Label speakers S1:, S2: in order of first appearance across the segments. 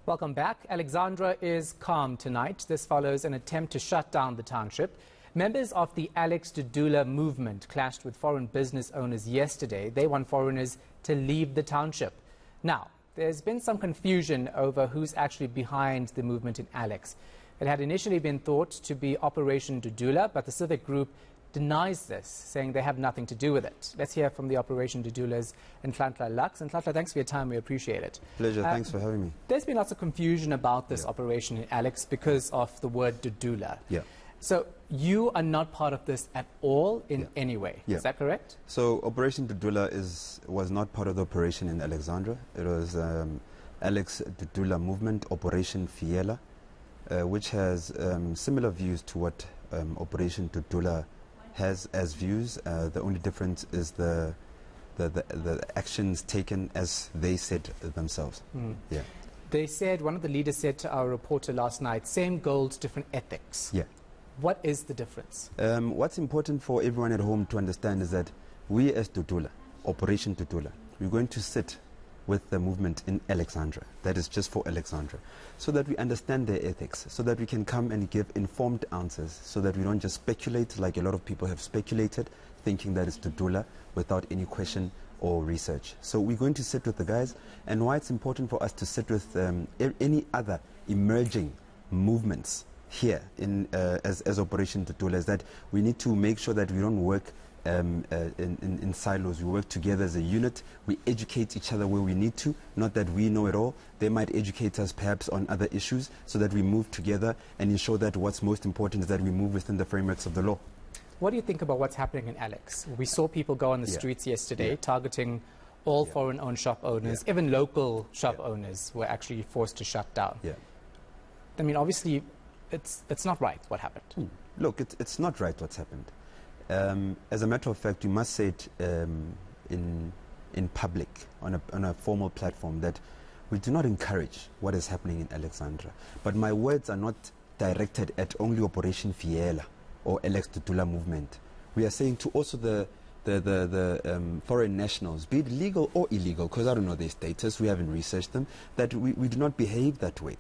S1: Welcome back. Alexandra is calm tonight. This follows an attempt to shut down the township. Members of the Alex Dudula Movement clashed with foreign business owners yesterday. They want foreigners to leave the township. Now, there's been some confusion over who's actually behind the movement in Alex. It had initially been thought to be Operation DeDoula, but the civic group denies this, saying they have nothing to do with it. Let's hear from the Operation DeDoula's Nhlanhla. Nhlanhla, thanks for your time. We appreciate it.
S2: Pleasure. Thanks for having me.
S1: There's been lots of confusion about this operation in Alex because of the word DeDoula.
S2: Yeah.
S1: So you are not part of this at all in any way. Is that correct?
S2: So Operation DeDoula was not part of the operation in Alexandra. It was Alex Dudula Movement, Operation Fiela, which has similar views to what Operation DeDoula has as views. The only difference is the actions taken as they said themselves. Yeah.
S1: They said, one of the leaders said to our reporter last night, same goals, different ethics.
S2: Yeah.
S1: What is the difference?
S2: What's important for everyone at home to understand is that we as DeDoula, Operation DeDoula, we're going to sit with the movement in Alexandra. That is just for Alexandra. So that we understand their ethics, so that we can come and give informed answers, so that we don't just speculate like a lot of people have speculated, thinking that it's DeDoula without any question or research. So we're going to sit with the guys, and why it's important for us to sit with any other emerging movements here in as Operation DeDoula is that we need to make sure that we don't work in silos. We work together as a unit. We educate each other where we need to, not that we know it all. They might educate us perhaps on other issues, so that we move together and ensure that what's most important is that we move within the frameworks of the law.
S1: What do you think about what's happening in Alex? We saw people go on the streets yesterday targeting all foreign-owned shop owners. Even local shop owners were actually forced to shut down. I mean, obviously, it's not right what happened.
S2: Look, it's not right what's happened. As a matter of fact, we must say it in public, on a formal platform, that we do not encourage what is happening in Alexandra. But my words are not directed at only Operation Fiela or Alex Dudula Movement. We are saying to also the foreign nationals, be it legal or illegal, because I don't know their status, we haven't researched them, that we do not behave that way.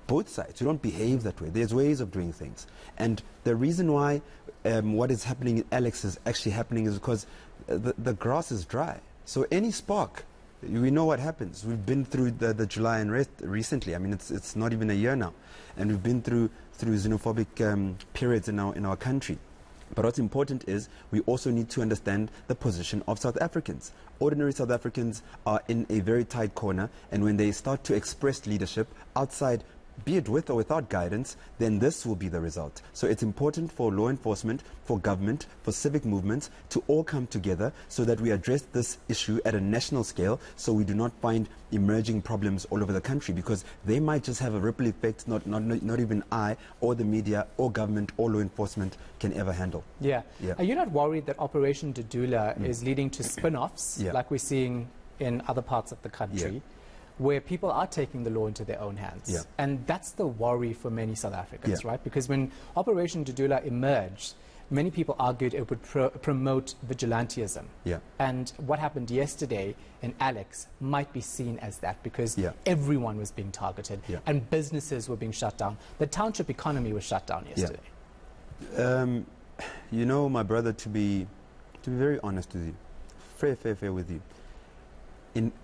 S2: Both sides, we don't behave that way. There's ways of doing things. And the reason why what is happening in Alex is actually happening is because the grass is dry. So any spark, we know what happens. We've been through the July unrest recently. I mean, it's not even a year now. And we've been through xenophobic periods in our country. But what's important is we also need to understand the position of South Africans. Ordinary South Africans are in a very tight corner, and when they start to express leadership outside, be it with or without guidance, then this will be the result. So it's important for law enforcement, for government, for civic movements to all come together so that we address this issue at a national scale, so we do not find emerging problems all over the country, because they might just have a ripple effect not even I or the media or government or law enforcement can ever handle.
S1: Are you not worried that Operation DeDoula is leading to spin-offs like we're seeing in other parts of the country? Where people are taking the law into their own hands. And that's the worry for many South Africans, right? Because when Operation DeDoula emerged, many people argued it would promote vigilantism. And what happened yesterday in Alex might be seen as that, because everyone was being targeted and businesses were being shut down. The township economy was shut down yesterday.
S2: You know, my brother, to be very honest with you, fair with you,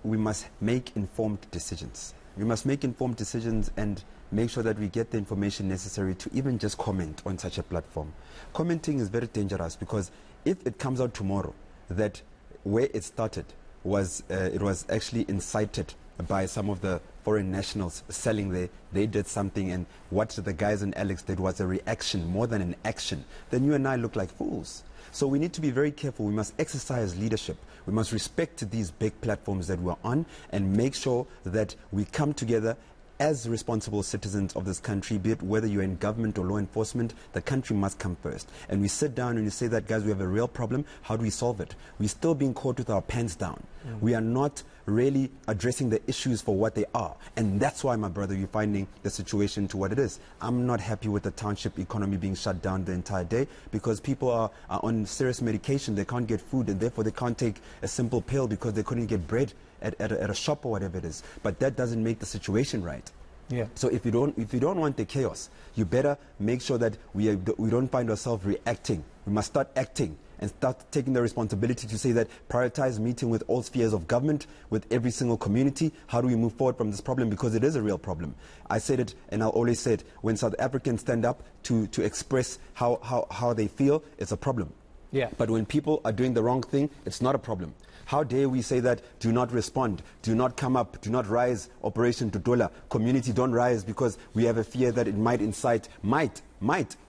S2: we must make informed decisions. We must make informed decisions and make sure that we get the information necessary to even just comment on such a platform. Commenting is very dangerous, because if it comes out tomorrow that where it started was it was actually incited by some of the foreign nationals selling they did something, and what the guys in Alex did was a reaction more than an action, then you and I look like fools. So we need to be very careful. We must exercise leadership. We must respect these big platforms that we're on and make sure that we come together as responsible citizens of this country, be it whether you're in government or law enforcement. The country must come first. And we sit down and we say that, guys, we have a real problem. How do we solve it? We're still being caught with our pants down. We are not really addressing the issues for what they are. And that's why, my brother, you're finding the situation to what it is. I'm not happy with the township economy being shut down the entire day, because people are on serious medication. They can't get food, and therefore they can't take a simple pill because they couldn't get bread at a shop or whatever it is. But that doesn't make the situation right.
S1: Yeah.
S2: So if you don't want the chaos, you better make sure that we don't find ourselves reacting. We must start acting and start taking the responsibility to say that prioritize meeting with all spheres of government, with every single community. How do we move forward from this problem? Because it is a real problem. I said it, and I'll always say it, when South Africans stand up to express how they feel, it's a problem.
S1: Yeah.
S2: But when people are doing the wrong thing, it's not a problem. How dare we say that, do not respond, do not come up, do not rise, Operation DeDoula, community don't rise because we have a fear that it might incite, might.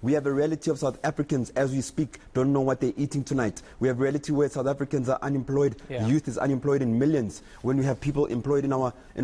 S2: We have a reality of South Africans as we speak, don't know what they're eating tonight. We have a reality where South Africans are unemployed, youth is unemployed in millions, when we have people employed in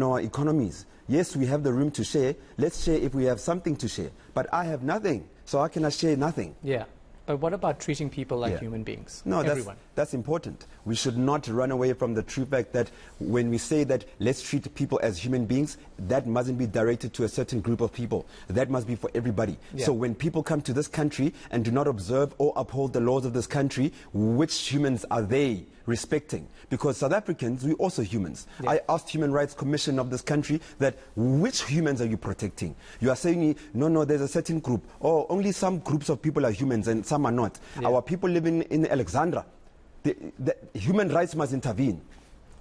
S2: our economies. Yes, we have the room to share, let's share if we have something to share. But I have nothing, so how can I share nothing?
S1: Yeah. But what about treating people like human beings?
S2: No,
S1: everyone.
S2: That's important. We should not run away from the true fact that when we say that let's treat people as human beings, that mustn't be directed to a certain group of people. That must be for everybody.
S1: Yeah.
S2: So when people come to this country and do not observe or uphold the laws of this country, which humans are they respecting? Because South Africans, we're also humans.
S1: Yeah.
S2: I asked Human Rights Commission of this country that which humans are you protecting? You are saying, no, there's a certain group. Oh, only some groups of people are humans and some are not.
S1: Yeah.
S2: Our people living in Alexandra, the human rights must intervene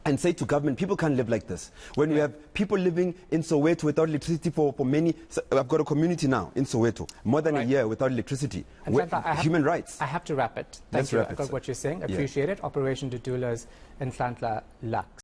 S2: and say to government, people can't live like this. When we have people living in Soweto without electricity for many, I've got a community now in Soweto, more than a year without electricity. Human rights.
S1: I have to wrap it. Thank you. I got what you're saying. Appreciate it. Operation DeDoula's Nhlanhla Lux.